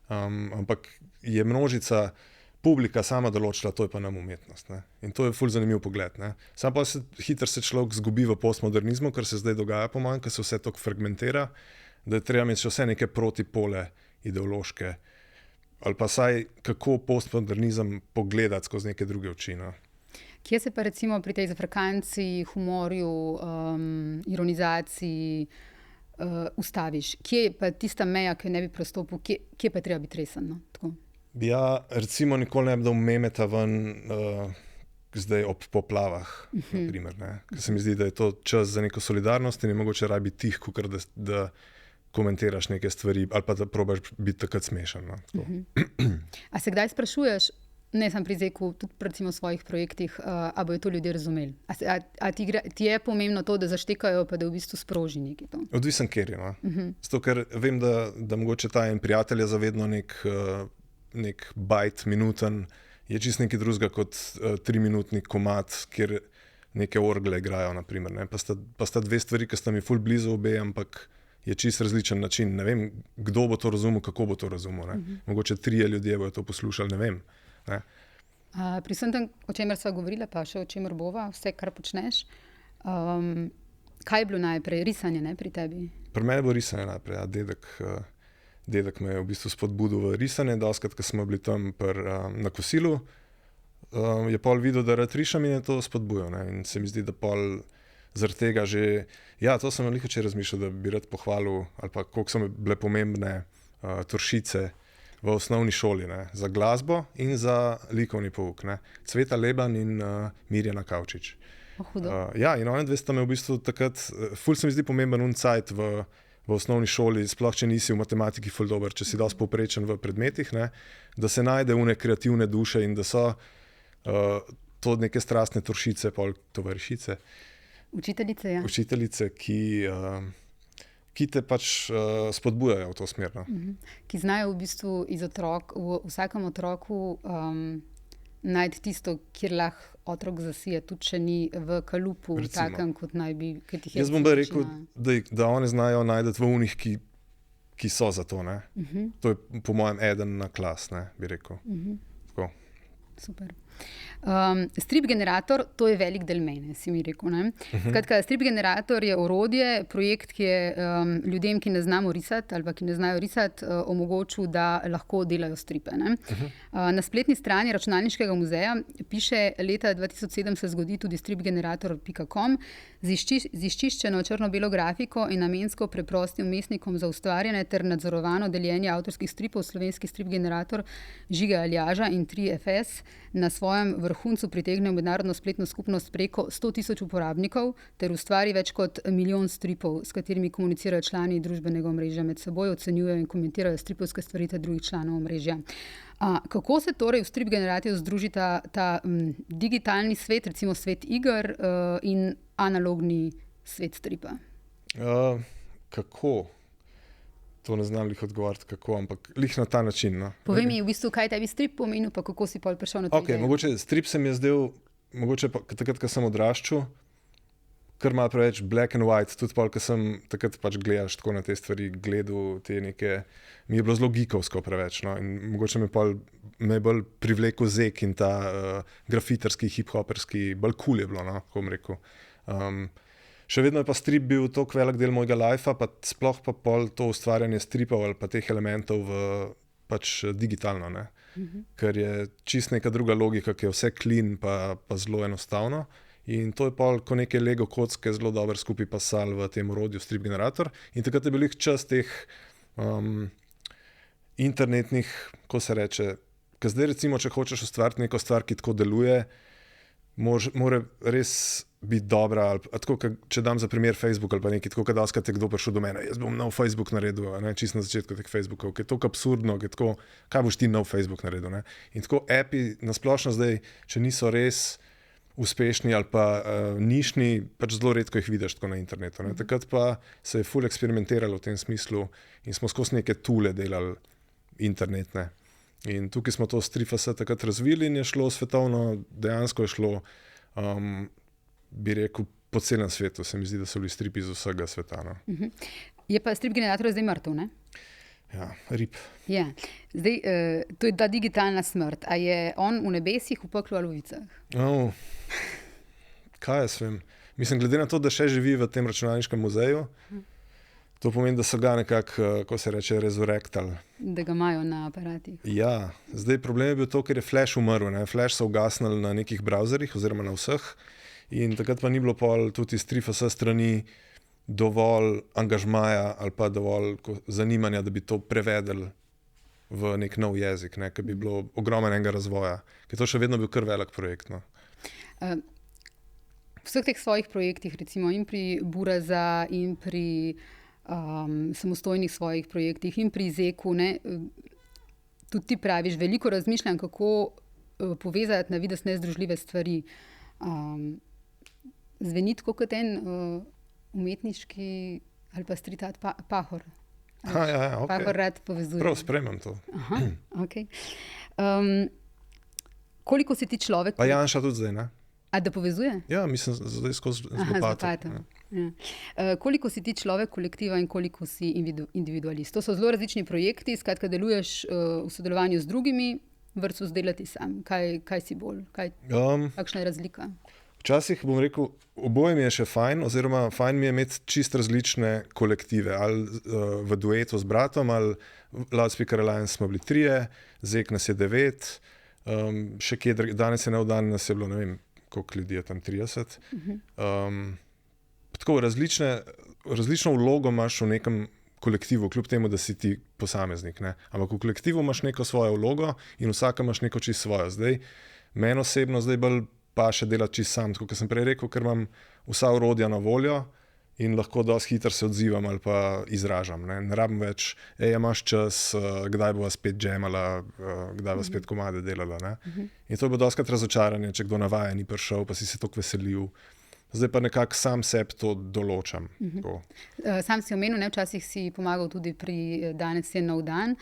ampak je množica, publika sama določila, to je pa nam umetnost. Ne? In to je ful zanimiv pogled. Ne? Sam pa hitro se človek zgubi v postmodernizmu, kar se zdaj dogaja po manj, ker se vse to fragmentira, da je treba imeti še vse neke protipole ideološke, ali pa saj kako postmodernizem pogledati skozi neke druge oči. No? Kje se pa recimo pri tej zafrkanciji, humorju, ironizaciji ustaviš? Kje je pa tista meja, ki jo ne bi prestopil, kje pa je treba biti resen? No? Tako. Ja, recimo nikoli ne bi dal memeta ven zdaj ob poplavah, naprimer, ne? Ker se mi zdi, da je to čas za neko solidarnost in je mogoče raje biti tih, kakor da komentiraš neke stvari ali pa da probaš biti takrat smešen. No? A se kdaj sprašuješ, ne samo pri Zeku, tudi recimo v svojih projektih, a bojo to ljudje razumeli? A ti je pomembno to, da zaštekajo, pa da v bistvu sproži nekaj to? Odvisen kjer je. No? Zato, ker vem, da mogoče ta en prijatelj je zavedno nek bajt minuten, je čist nekaj drugega kot 3-minutni komad, kjer neke orgle igrajo, naprimer, ne? Pa sta dve stvari, ki sta mi ful blizu obe, ampak je čist različen način. Ne vem, kdo bo to razumel, kako bo to razumel. Ne? Mogoče 3 ljudje bojo to poslušali, ne vem. Ne? Pri vsem tem, o čemer sva govorila, pa še o čemer bova, vse, kar počneš, kaj je bilo najprej? Risanje, ne, pri tebi? Pri meni bo risanje najprej. Ja, dedek me je v bistvu spodbudil v risanje, doskrat, ko smo bili tam na kosilu, je pol videl, da rad rišem in je to spodbujal. Ne? In se mi zdi, da pol zaradi tega že, ja, to sem veliko če razmišljal, da bi rad pohvalil, ali pa koliko so bile pomembne Toršice v osnovni šoli, ne? Za glasbo in za likovni pouk. Ne? Cveta Leban in Mirjana Kavčič. Ja, in oni dve sta me v bistvu takrat, ful se mi zdi pomemben cajt v osnovni šoli, sploh če nisi v matematiki ful dober, če si dosti povprečen v predmetih, ne, da se najde une kreativne duše in da so to neke strastne Toršice, pol tovarišice. Učiteljice, ja. Učiteljice, ki te pač spodbujajo v to smer. No. Ki znajo v bistvu v vsakem otroku najti tisto, kjer lahko otrok zasije, tudi če ni v kalupu, takem, kot naj bi. Jaz bom rekel, da oni znajo najdeti v unih, ki so za to. Ne? To je po mojem eden na klas, ne, bi rekel. Tako. Super. Strip generator, to je velik del mene, si mi rekel. Ne? Skratka, strip generator je orodje, projekt, ki je ljudem, ki ne znamo risati ali pa ki ne znajo risati, omogočil, da lahko delajo stripe. Ne? Na spletni strani Računalniškega muzeja piše, leta 2007 se zgodi tudi stripgenerator.com z izčiščeno črno-belo grafiko in namensko preprostim vmesnikom za ustvarjanje ter nadzorovano deljenje avtorskih stripov. Slovenski strip generator Žiga Aljaža in 3FS na svojem vrhuncu pritegnejo mednarodno spletno skupnost preko 100.000 uporabnikov ter ustvari več kot 1 milijon stripov, s katerimi komunicirajo člani družbenega omrežja med seboj, ocenjujejo in komentirajo stripovske stvaritve drugih članov omrežja. Kako se torej v strip generaciju združita ta digitalni svet, recimo svet iger, in analogni svet stripa? Kako? To ne znam lih odgovoriti, kako, ampak lih na ta način. No. Povej mi v bistvu, kaj tebi strip pomenil, pa kako si pol prišel na to idejo. Mogoče strip se mi je zdel, mogoče pa, takrat, ko sem odraščal, kar malo preveč black and white, tudi pol, ko sem takrat pač gledaš tako na te stvari, gledal te neke, mi je bilo zelo geekovsko preveč, no, in mogoče me je bolj privlekel Zek in ta grafiterski, hip-hoperski, bolj cool je bilo, no, kako bom rekel. Še vedno je pa strip bil toliko velik del mojega lifea, pa sploh pa pol to ustvarjanje stripov ali pa teh elementov pač digitalno, ne. Ker je čist neka druga logika, ki je vse clean pa zelo enostavno In to je pa ko neke Lego kocke zelo dobro skupaj pasali v tem orodju Strip Generator. In takrat je bil čas teh internetnih, ko se reče, ker zdaj recimo, če hočeš ustvariti neko stvar, ki tako deluje, mora res biti dobra. Ali, tako, če dam za primer Facebook ali pa nekaj, tako da je kdo prišel do mene, jaz bom nov Facebook naredil, čisto na začetku teh Facebookov, ki je tako absurdno, tako, kaj boš ti nov Facebook naredil. Ne? In tako api nasplošno zdaj, če niso res uspešni ali pa nišni, pač zelo redko jih vidiš tako na internetu. Ne? Takrat pa se je ful eksperimentiralo v tem smislu in smo skozi neke tule delali internetne. In tukaj smo to StripFS takrat razvili in je šlo svetovno, dejansko je šlo, bi rekel, po celem svetu. Se mi zdi, da so bili stripi iz vsega sveta. No. Je pa Strip Generator zdaj mrtev, ne? Ja, rip. Ja. Zdaj, to je ta digitalna smrt. A je on v nebesih, v peklu ali v vicah? Kaj jaz vem? Mislim, glede na to, da še živi v tem računalniškem muzeju, to pomeni, da so ga nekako, ko se reče, resurrektali. Da ga imajo na aparatih. Ja, zdaj problem je bil to, ker je Flash umrl. Ne? Flash so ugasnili na nekih browserjih oziroma na vseh in takrat pa ni bilo pol tudi iz StripFS strani dovolj angažmaja ali pa dovolj zanimanja, da bi to prevedli v nek nov jezik, ne? Ker bi bilo ogromnega razvoja. Ker to še vedno bil kar velik projekt. No? V vseh teh svojih projektih, recimo in pri Buraza in pri samostojnih svojih projektih in pri Zeku, ne, tudi ti praviš, veliko razmišljam, kako povezati na vides nezdružljive stvari. Zveni tako kot en umetniški ali pa street art pahor. Ja, okay. Pahor rad povezuje. Prav, spremem to. Aha, okay. Koliko si ti človek? Pa Janša tudi zdaj, ne? A da povezuje? Ja, mislim, zdaj skozi z lopatom. Ja. Koliko si ti človek kolektiva in koliko si individualist? To so zelo različni projekti, skratka deluješ v sodelovanju z drugimi versus delati sam. Kaj si bolj? Kakšna je razlika? Včasih bom rekel, oboje mi je še fajn, oziroma fajn mi je imeti čist različne kolektive. Ali v duetu z bratom, ali Loudspeaker Alliance smo bili 3, Zek nas je 9, še kje, danes je dan, nas je bilo, ne vem, koliko ljudi je tam 30. Tako različno vlogo imaš v nekem kolektivu, kljub temu, da si ti posameznik. Ne? Ampak v kolektivu imaš neko svojo vlogo in vsaka imaš neko čisto svojo. Zdaj, meni osebno zdaj bolj pa še delati čisto sam, tako kot sem prej rekel, ker imam vsa orodja na voljo in lahko dosti hitro se odzivam ali pa izražam. Ne rabim več, imaš čas, kdaj bova spet džemala, kdaj bova spet komade delala. Ne? In to je bilo dostikrat razočaranje, če kdo navaja ni prišel, pa si se toliko veselil. Zdaj pa nekako sam sebi to določam. Sam si omenil, včasih si pomagal tudi pri Danes je nov dan.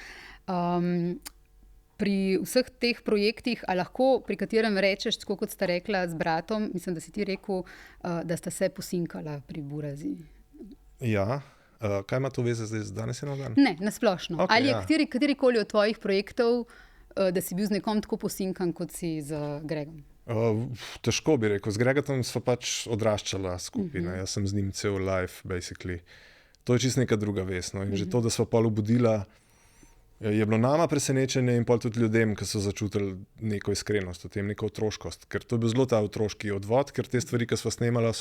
Pri vseh teh projektih, a lahko pri katerem rečeš, tako kot sta rekla z bratom, mislim, da si ti rekel, da sta se posinkala pri Burazi. Ja, kaj ima to veze zdaj z Danes je nov dan? Ne, nasplošno. Okay, ali je katerikoli od tvojih projektov, da si bil z nekom tako posinkan, kot si z Gregom? Težko bi rekel. Z Gregatom sva pač odraščala skupaj. Jaz sem z njim cel life, basically. To je čisto neka druga vest. No? In že to, da sva pol obudila, je bilo nama presenečenje in pol tudi ljudem, ki so začutili neko iskrenost v tem, neko otroškost. Ker to je bil zelo ta otroški odvod, ker te stvari, ki sva snemala,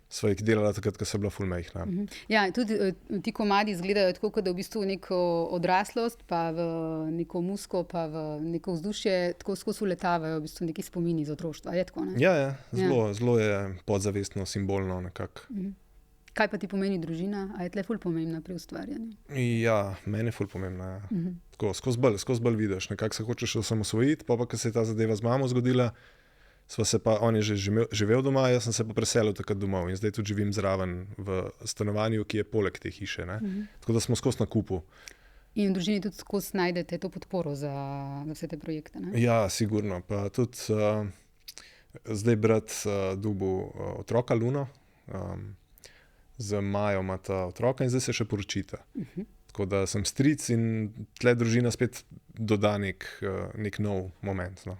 sva jih delala takrat, ko so bila ful mehna. Ja, tudi ti komadi izgledajo tako, kot da v bistvu neko odraslost, pa v neko musko, pa v neko vzdušje, tako skozi uletavajo v bistvu neki spomini iz otroštva. Je tako, ne? Ja, zelo je podzavestno, simbolno nekako. Kaj pa ti pomeni družina? A je tle ful pomembna pri ustvarjanju? Ja, meni je ful pomembna. Ja. Tako, skozi bolj vidiš, nekako se hočeš osamosvojiti, pa ko se je ta zadeva z mamo zgodila, on je že živel doma, jaz sem se pa preselil takrat domov in zdaj tudi živim zraven v stanovanju, ki je poleg te hiše. Tako da smo skozi na kupu. In v družini tudi skozi najdete to podporo za vse te projekte? Ne? Ja, sigurno. Pa tudi zdaj brat dobil otroka Luno, z Majo imata otroka in zdaj se še poročita. Tako da sem stric in tle družina spet doda nek nov moment. No.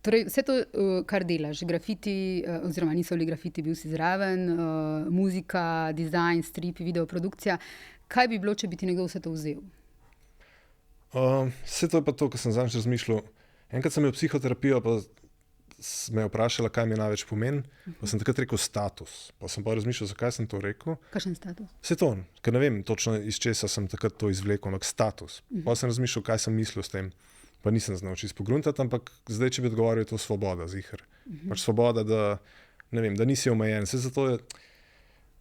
Torej vse to, kar delaš, grafiti, oziroma niso li grafiti, bil si zraven, muzika, dizajn, stripi, videoprodukcija. Kaj bi bilo, če bi ti nekdo vse to vzel? Vse to je pa to, kar sem zadnjič razmišljal. Enkrat sem imel psihoterapijo, pa me je vprašala, kaj mi največ pomeni, pa sem takrat rekel status. Pa sem pa razmišljal, zakaj sem to rekel. Kakšen status? Vse to, ker ne vem točno iz česa sem takrat to izvlekel, ampak status. Pa sem razmišljal, kaj sem mislil s tem. Pa nisem znal čisto pogruntati, ampak zdaj, če bi odgovoril, je to svoboda, ziher. Pač svoboda, da, ne vem, da nisi omejen. Vse zato je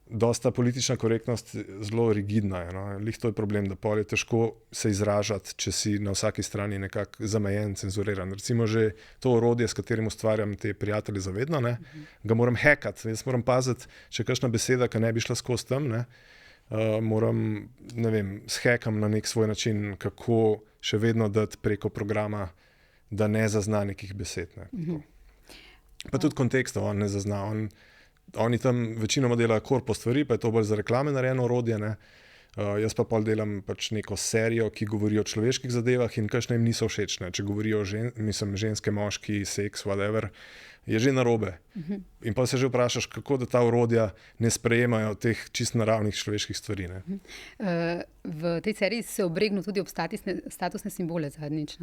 dosta politična korektnost zelo rigidna. No? Lih to je problem, da pol je težko se izražati, če si na vsaki strani nekako zamejen, cenzuriran. Recimo že to orodje, s katerim ustvarjam te prijatelje zavedno, ne? Ga moram hackati. Jaz moram paziti, če je kakšna beseda, ki ne bi šla skozi tam, ne? Moram, ne vem, shekam na nek svoj način, kako še vedno dati preko programa, da ne zazna nekih besed. Ne? Pa tudi konteksta on ne zazna. Oni tam večinoma delajo korpo stvari, pa je to bolj za reklame narejeno orodje. Ne? Jaz pa pol delam pač neko serijo, ki govori o človeških zadevah in kakšne jim niso všeč. Ne? Če govorijo o ženske, moški, seks, whatever, je že narobe. In pa se že vprašaš, kako da ta orodja ne sprejemajo teh čist naravnih človeških stvari. Ne? V tej seriji se obregnil tudi ob statusne simbole zadnjič.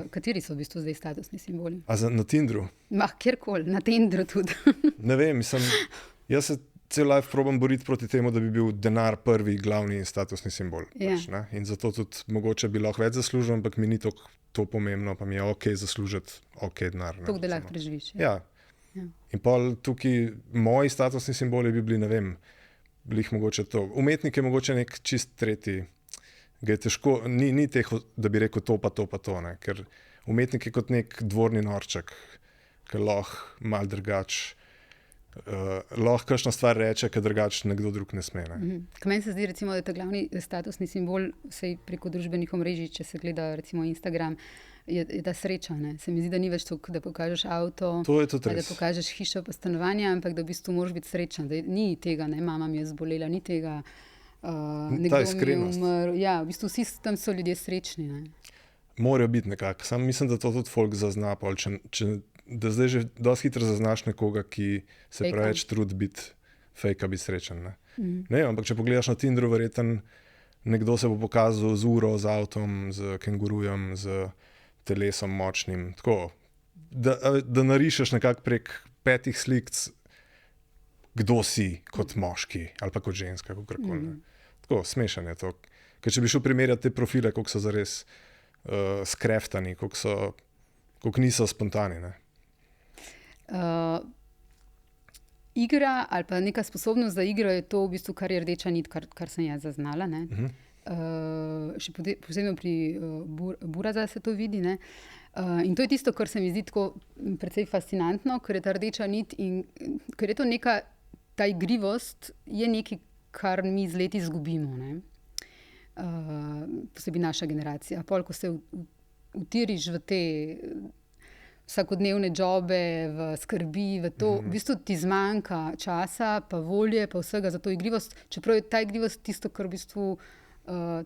Kateri so v bistvu zdaj statusni simboli? Na Tinderu? Kjerkoli, na Tinderu tudi. Ne vem, jaz se cel life probam boriti proti temu, da bi bil denar prvi glavni statusni simbol. Pač, in zato tudi mogoče bi lahko več zaslužil, ampak mi ni to pomembno, pa mi je ok zaslužiti denar. Tako da lahko preživiš. Ja. In pa tukaj moji statusni simboli bi bili, ne vem, bili mogoče to. Umetnik je mogoče nek čist tretji. Ga je težko, ni teh, da bi rekel to pa to, ne? Ker umetnik je kot nek dvorni norček, ki lahko mal drugače, lahko kakšno stvar reče, ker drugače nekdo drug ne sme. Ne? Meni se zdi, recimo, da je ta glavni statusni simbol, vsej preko družbenih omrežij, če se gleda recimo Instagram, je ta sreča. Ne? Se mi zdi, da ni več tako, da pokažeš avto, da pokažeš hišo pa stanovanje, ampak da v bistvu moraš biti srečen, da ni tega, ne, mama mi je zbolela, ni tega. Ta iskrenost. Ja, v bistvu vsi tam so ljudje srečni. Ne? Morajo biti nekako. Sam mislim, da to tudi folk zazna. Da zdaj že dosti hitro zaznaš nekoga, ki se preveč trudi biti fejka, biti srečen. Ne? Ne, ampak če pogledaš na Tinderu, verjetno nekdo se bo pokazal z uro, z avtom, z kengurujem, z telesom močnim. Tako, da narišeš nekako prek 5 slik, kdo si kot moški ali pa kot ženska, kakorkoli. Tako, smešan je to. Ker če bi šel primerjati te profile, koliko so zares skreftani, koliko niso spontani. Ne? Igra ali pa neka sposobnost za igro je to v bistvu, kar je rdeča nit, kar sem jaz zaznala. Ne? Še posebno pri Buraza se to vidi. Ne? In to je tisto, kar se mi zdi tako precej fascinantno, ker je ta rdeča nit in ker je to neka, ta igrivost je nekaj, kar mi z leti izgubimo. Posebej naša generacija. Pol, ko se utiriš v te vsakodnevne džobe, v skrbi, v to, v bistvu ti zmanjka časa, pa volje, pa vsega za to igrivost, čeprav je ta igrivost tisto, kar v bistvu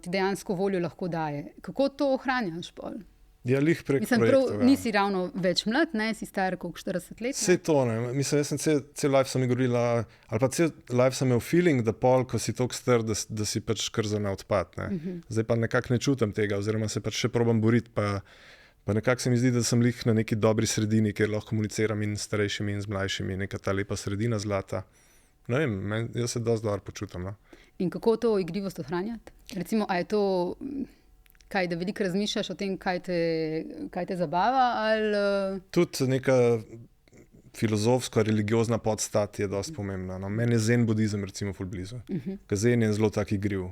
ti dejansko voljo lahko daje. Kako to ohranjaš pol? Ja, lih prek projektov. Nisi ravno več mlad, ne? Si star koliko 40 let. Vse to, ne. Mislim, jaz sem cel life sem govorila, ali pa cel life sem imel feeling, da pol, ko si toliko star, da si pač kar za na odpad. Ne. Zdaj pa nekako ne čutim tega, oziroma se pač še probam boriti, pa nekako se mi zdi, da sem lih na neki dobri sredini, kjer lahko komuniciram in s starejšimi in z mlajšimi, neka ta lepa sredina zlata. Ne vem, jaz se dosti dobro počutim. No. In kako to igrivost ohranjati? Recimo, a je to... Kaj, da veliko razmišljaš o tem, kaj te zabava? Ali... Tudi neka filozofska, religiozna podstat je dosti pomembna. No. Meni je zen budizem recimo ful blizu. Ker zen je zelo tak igriv.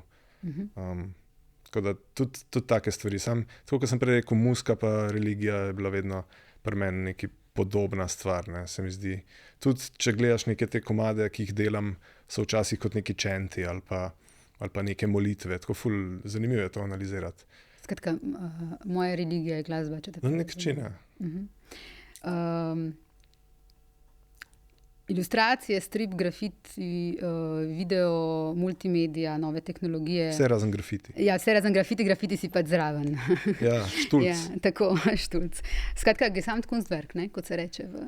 Tako da tudi take stvari. Tako kot sem prej rekel, muzika pa religija je bila vedno pri meni neki podobna stvar, ne, se mi zdi. Tudi če gledaš neke te komade, ki jih delam, so včasih kot neki čenti ali pa neke molitve. Tako ful zanimivo je to analizirati. Skratka, moja religija je glasba, če te pravi. Nek način, ja. Ilustracije, strip, grafiti, video, multimedija, nove tehnologije. Vse razen grafiti. Ja, vse razen grafiti si pač zraven. Ja, štulc. Ja, tako, štulc. Skratka, Gesamtkunstwerk, ne, kot se reče v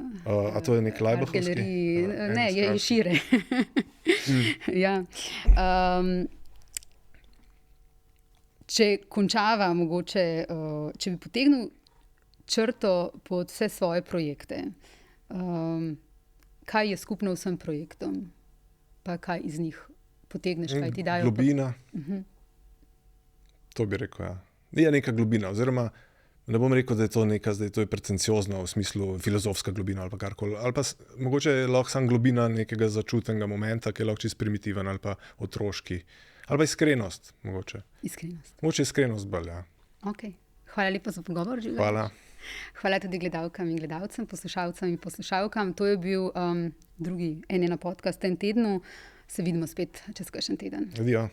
a to je nek Laibachovski? Ne, je šire. Ja. Če končava mogoče, če bi potegnil črto pod vse svoje projekte. Kaj je skupno vsem projektom, pa kaj iz njih potegneš, kaj ti dajo? Globina. To bi rekel, ja. Je neka globina, oziroma ne bom rekel, da je to neka, zdaj to je pretenciozno v smislu filozofska globina ali pa karkoli. Ali pa mogoče je lahko samo globina nekega začutnega momenta, ki je lahko čisto primitiven ali pa otroški. Ali pa iskrenost, mogoče. Iskrenost. Mogoče iskrenost bolj, ja. Ok. Hvala lepa za pogovor, Žiga. Hvala. Hvala tudi gledalkam in gledalcem, poslušalcem in poslušalkam. To je bil drugi NN podcast v tem tednu. Se vidimo spet čez kakšen teden. Adijo.